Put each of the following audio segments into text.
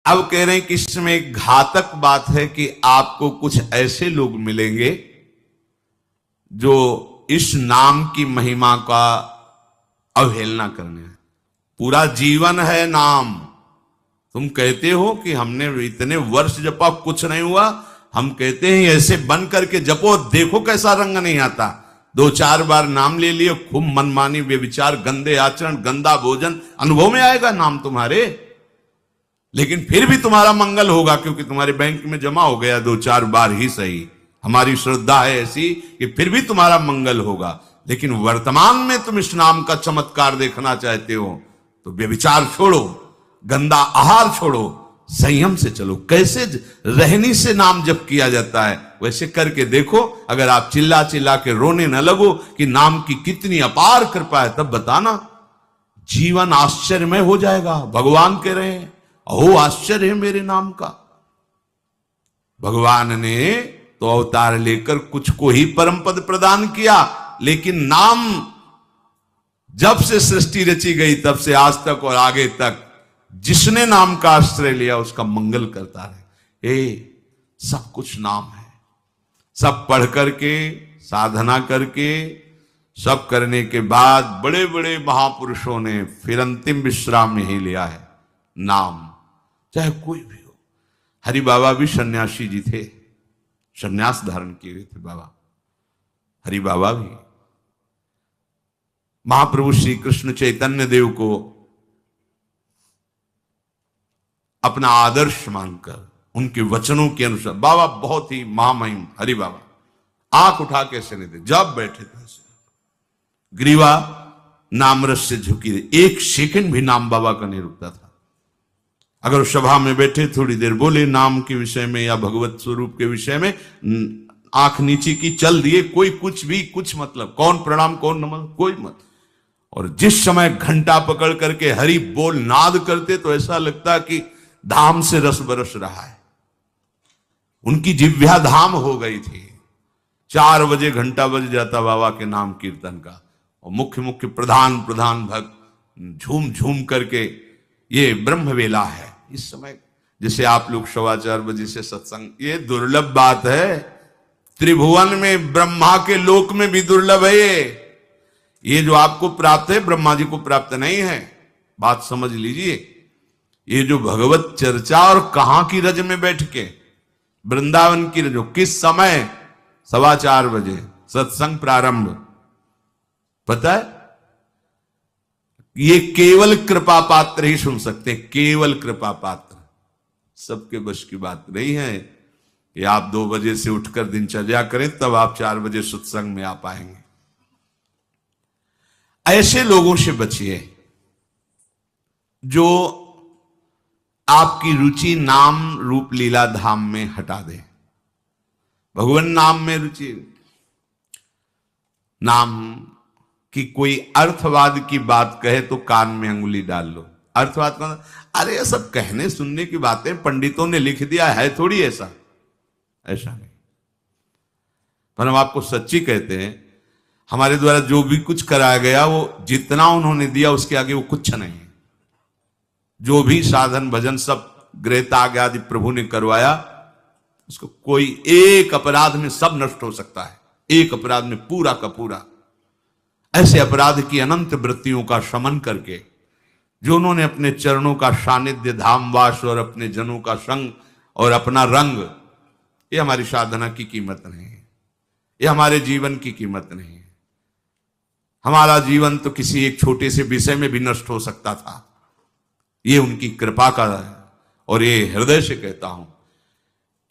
अब कह रहे हैं कि इसमें एक घातक बात है कि आपको कुछ ऐसे लोग मिलेंगे जो इस नाम की महिमा का अवहेलना करने। पूरा जीवन है नाम। तुम कहते हो कि हमने इतने वर्ष जपा कुछ नहीं हुआ, हम कहते हैं ऐसे बन करके जपो, देखो कैसा रंग नहीं आता। 2-4 बार नाम ले लिए, खूब मनमानी व्यभिचार, गंदे आचरण, गंदा भोजन अनुभव में आएगा नाम तुम्हारे, लेकिन फिर भी तुम्हारा मंगल होगा क्योंकि तुम्हारे बैंक में जमा हो गया 2-4 बार ही सही। हमारी श्रद्धा है ऐसी कि फिर भी तुम्हारा मंगल होगा। लेकिन वर्तमान में तुम इस नाम का चमत्कार देखना चाहते हो तो व्यभिचार छोड़ो, गंदा आहार छोड़ो, संयम से चलो। कैसे रहनी से नाम जप किया जाता है वैसे करके देखो। अगर आप चिल्ला चिल्ला के रोने न लगो कि नाम की कितनी अपार कृपा है, तब बताना, जीवन आश्चर्यमय हो जाएगा। भगवान कह रहे हैं अहो आश्चर्य है मेरे नाम का। भगवान ने तो अवतार लेकर कुछ को ही परम पद प्रदान किया, लेकिन नाम जब से सृष्टि रची गई तब से आज तक और आगे तक जिसने नाम का आश्रय लिया उसका मंगल करता रहे। सब कुछ नाम है। सब पढ़ करके, साधना करके, सब करने के बाद बड़े बड़े महापुरुषों ने फिर अंतिम विश्राम यही लिया है, नाम। चाहे कोई भी हो। हरि बाबा भी सन्यासी जी थे, सन्यास धारण किए हुए थे बाबा। हरि बाबा भी महाप्रभु श्री कृष्ण चैतन्य देव को अपना आदर्श मानकर उनके वचनों के अनुसार, बाबा बहुत ही महामहिम हरि बाबा, आंख उठा के ऐसे नहीं थे, जब बैठे थे ग्रीवा नाम रस से झुकी रही, एक सेकंड भी नाम बाबा का नहीं रुकता था। अगर सभा में बैठे थोड़ी देर बोले नाम के विषय में या भगवत स्वरूप के विषय में, आंख नीचे की चल दिए, कोई कुछ भी कुछ मतलब, कौन प्रणाम कौन नमन कोई मत। और जिस समय घंटा पकड़ करके हरि बोल नाद करते तो ऐसा लगता कि धाम से रस बरस रहा है। उनकी जिह्वा धाम हो गई थी। 4 बजे घंटा बज जाता बाबा के नाम कीर्तन का, और मुख्य मुख्य प्रधान प्रधान भक्त झूम झूम करके, ये ब्रह्म वेला है इस समय। जैसे आप लोग 4:15 बजे से सत्संग, ये दुर्लभ बात है। त्रिभुवन में ब्रह्मा के लोक में भी दुर्लभ है ये जो आपको प्राप्त है ब्रह्मा जी को प्राप्त नहीं है। बात समझ लीजिए। ये जो भगवत चर्चा, और कहां की रज में बैठ के, वृंदावन की रज, किस समय 4:15 बजे सत्संग प्रारंभ, पता है? ये केवल कृपा पात्र ही सुन सकते हैं, केवल कृपा पात्र। सबके बश की बात नहीं है कि आप 2 बजे से उठकर दिनचर्या करें तब आप 4 बजे सत्संग में आ पाएंगे। ऐसे लोगों से बचिए जो आपकी रुचि नाम रूप लीला धाम में हटा दे। भगवान नाम में रुचि, नाम की कोई अर्थवाद की बात कहे तो कान में अंगुली डाल लो। अर्थवाद का अरे ये सब कहने सुनने की बातें पंडितों ने लिख दिया है, थोड़ी ऐसा नहीं। पर हम आपको सच्ची कहते हैं, हमारे द्वारा जो भी कुछ कराया गया वो जितना उन्होंने दिया उसके आगे वो कुछ नहीं है। जो भी साधन भजन सब गृहत्याग आदि प्रभु ने करवाया, उसको कोई एक अपराध में सब नष्ट हो सकता है, एक अपराध में पूरा का पूरा। ऐसे अपराध की अनंत वृत्तियों का शमन करके जो उन्होंने अपने चरणों का सानिध्य, धामवास और अपने जनों का संग और अपना रंग, ये हमारी साधना की कीमत नहीं है, ये हमारे जीवन की कीमत नहीं है। हमारा जीवन तो किसी एक छोटे से विषय में भी नष्ट हो सकता था। ये उनकी कृपा का है, और ये हृदय से कहता हूं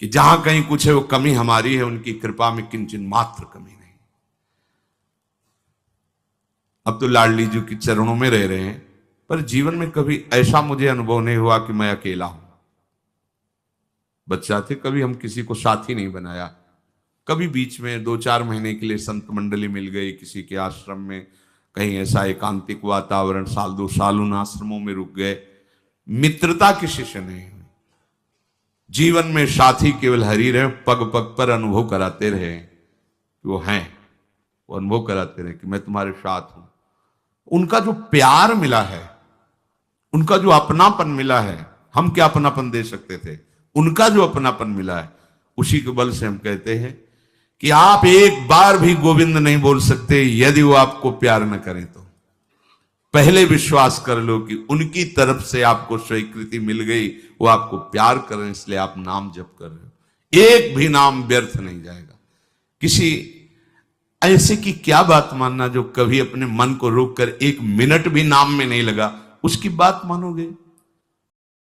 कि जहां कहीं कुछ है वो कमी हमारी है, उनकी कृपा में किंचन मात्र कमी नहीं। अब तो लाडली जी के चरणों में रह रहे हैं, पर जीवन में कभी ऐसा मुझे अनुभव नहीं हुआ कि मैं अकेला हूं। बच्चा थे कभी हम किसी को साथी नहीं बनाया। कभी बीच में 2-4 महीने के लिए संत मंडली मिल गई किसी के आश्रम में, कहीं ऐसा एकांतिक वातावरण, 1-2 साल उन आश्रमों में रुक गए। मित्रता किसी से नहीं हुई। जीवन में साथी केवल हरि रहे, पग पग पर अनुभव कराते रहे कि वो हैं, वो अनुभव कराते रहे कि मैं तुम्हारे साथ हूं। उनका जो प्यार मिला है, उनका जो अपनापन मिला है, हम क्या अपनापन दे सकते थे? उनका जो अपनापन मिला है उसी के बल से हम कहते हैं कि आप एक बार भी गोविंद नहीं बोल सकते यदि वो आपको प्यार न करें तो। पहले विश्वास कर लो कि उनकी तरफ से आपको स्वीकृति मिल गई, वो आपको प्यार करें इसलिए आप नाम जप कर रहे हो। एक भी नाम व्यर्थ नहीं जाएगा। किसी ऐसे की क्या बात मानना जो कभी अपने मन को रोककर एक मिनट भी नाम में नहीं लगा, उसकी बात मानोगे?